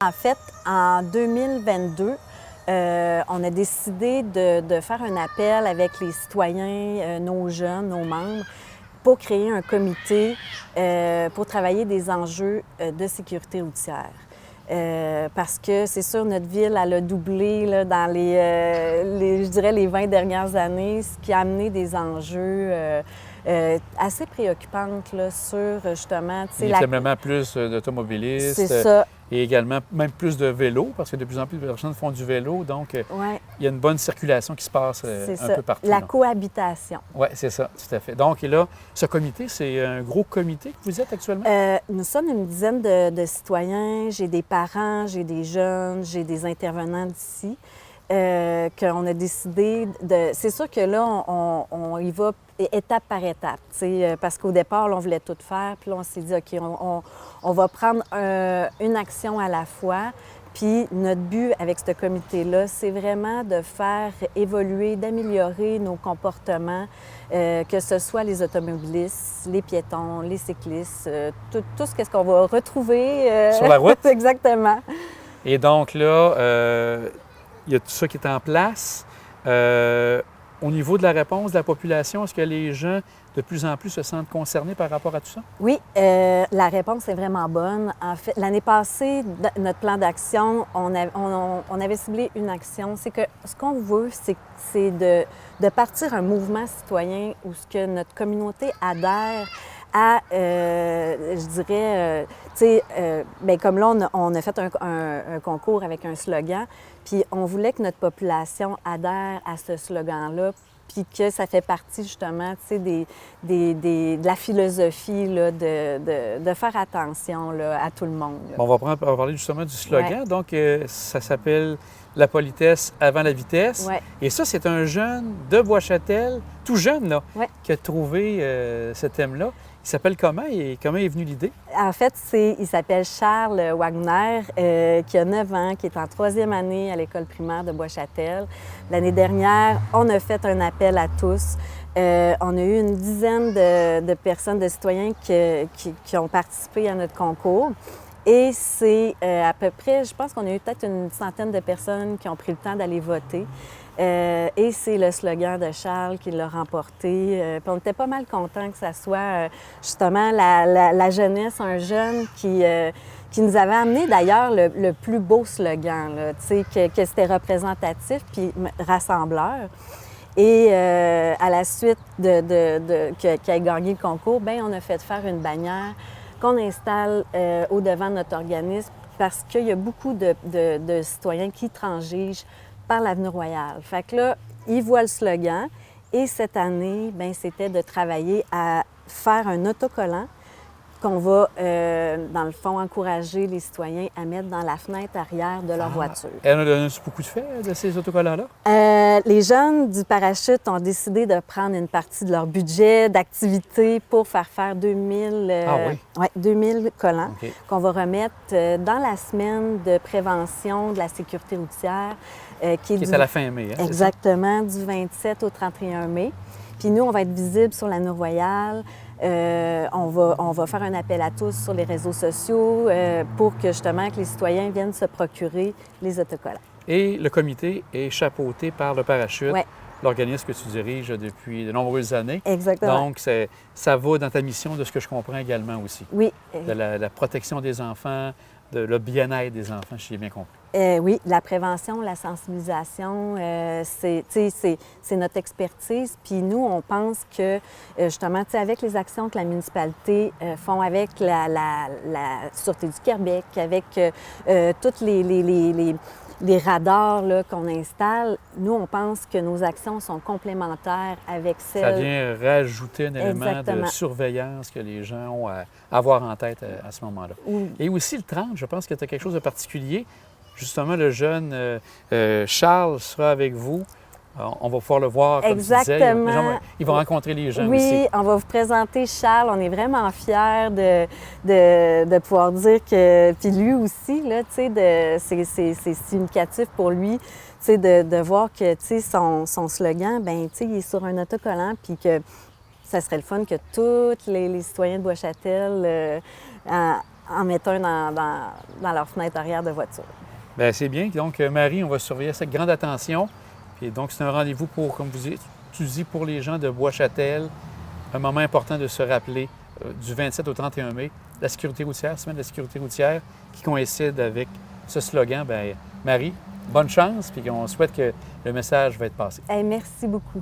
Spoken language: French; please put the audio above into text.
En fait, en 2022, on a décidé de faire un appel avec les citoyens, nos jeunes, nos membres, pour créer un comité pour travailler des enjeux de sécurité routière. Parce que c'est sûr, notre ville, elle a doublé là, dans je dirais, les 20 dernières années, ce qui a amené des enjeux assez préoccupantes là, sur justement... Évidemment plus d'automobilistes. C'est ça. Et également même plus de vélos, parce que de plus en plus de personnes font du vélo, donc il y a une bonne circulation qui se passe un peu partout. La cohabitation. Oui, c'est ça, tout à fait. Donc, et là, ce comité, c'est un gros comité que vous êtes actuellement? Nous sommes une dizaine de citoyens. J'ai des parents, j'ai des jeunes, j'ai des intervenants d'ici. Qu'on a décidé de... C'est sûr que là, on y va étape par étape, parce qu'au départ, là, on voulait tout faire, puis là, on s'est dit, OK, on va prendre une action à la fois. Puis notre but avec ce comité-là, c'est vraiment de faire évoluer, d'améliorer nos comportements, que ce soit les automobilistes, les piétons, les cyclistes, tout ce qu'on va retrouver... Sur la route? Exactement. Et donc là... il y a tout ça qui est en place. Au niveau de la réponse de la population, est-ce que les gens, de plus en plus, se sentent concernés par rapport à tout ça? Oui, la réponse est vraiment bonne. En fait, l'année passée, notre plan d'action, on avait ciblé une action. C'est que ce qu'on veut, c'est de partir un mouvement citoyen où ce que notre communauté adhère à, je dirais, tu sais, bien, comme là, on a fait un concours avec un slogan, puis on voulait que notre population adhère à ce slogan-là, puis que ça fait partie, justement, tu sais, de la philosophie, là, de faire attention là, à tout le monde. Bon, on va parler justement du slogan. Ouais. Donc, ça s'appelle « La politesse avant la vitesse ». Ouais. Et ça, c'est un jeune de Bois-Châtel, tout jeune, là, qui a trouvé ce thème-là. Il s'appelle comment et comment est venue l'idée? En fait, il s'appelle Charles Wagner, qui a 9 ans, qui est en 3e année à l'école primaire de Bois-Châtel. L'année dernière, on a fait un appel à tous. On a eu une dizaine de personnes, de citoyens qui ont participé à notre concours. Et c'est à peu près, je pense qu'on a eu peut-être une centaine de personnes qui ont pris le temps d'aller voter. Et c'est le slogan de Charles qui l'a remporté. Puis on était pas mal contents que ça soit justement la jeunesse, un jeune qui nous avait amené d'ailleurs le plus beau slogan, tu sais, que c'était représentatif puis rassembleur. Et à la suite qu'il ait gagné le concours, bien, on a fait faire une bannière qu'on installe au devant de notre organisme parce qu'il y a beaucoup de citoyens qui transigent par l'Avenue Royale. Fait que là, ils voient le slogan et cette année, bien, c'était de travailler à faire un autocollant qu'on va, dans le fond, encourager les citoyens à mettre dans la fenêtre arrière de leur voiture. Et on a donné beaucoup de faits de ces autocollants-là? Les jeunes du parachute ont décidé de prendre une partie de leur budget d'activité pour faire 2000 collants qu'on va remettre dans la semaine de prévention de la sécurité routière. Qui est à la fin mai, hein? Exactement, du 27 au 31 mai. Puis nous, on va être visible sur l'Avenue Royale. On va faire un appel à tous sur les réseaux sociaux pour que justement que les citoyens viennent se procurer les autocollants. Et le comité est chapeauté par le Parachute, l'organisme que tu diriges depuis de nombreuses années. Exactement. Donc, ça va dans ta mission de ce que je comprends également aussi. Oui. De la protection des enfants, de le bien-être des enfants, si j'ai bien compris. Oui, la prévention, la sensibilisation, c'est notre expertise. Puis nous, on pense que, justement, avec les actions que la municipalité font avec la Sûreté du Québec, avec toutes les radars qu'on installe, nous, on pense que nos actions sont complémentaires avec celles... Ça vient rajouter un élément de surveillance que les gens ont à avoir en tête à ce moment-là. Oui. Et aussi le 30, je pense que tu as quelque chose de particulier. Justement, le jeune Charles sera avec vous. On va pouvoir le voir, comme Exactement. tu disais. Il va rencontrer les gens aussi. Oui, on va vous présenter Charles. On est vraiment fiers de pouvoir dire que... Puis lui aussi, là, tu sais, c'est significatif pour lui, tu sais, de voir que, tu sais, son slogan, bien, tu sais, il est sur un autocollant, puis que ça serait le fun que tous les citoyens de Bois-Châtel en mettant un dans leur fenêtre arrière de voiture. Bien, c'est bien. Donc, Marie, on va surveiller ça avec grande attention. Puis donc, c'est un rendez-vous pour, comme tu dis, pour les gens de Bois-Châtel. Un moment important de se rappeler du 27 au 31 mai, la sécurité routière, semaine de la sécurité routière, qui coïncide avec ce slogan. Bien, Marie, bonne chance, puis on souhaite que le message va être passé. Hey, merci beaucoup.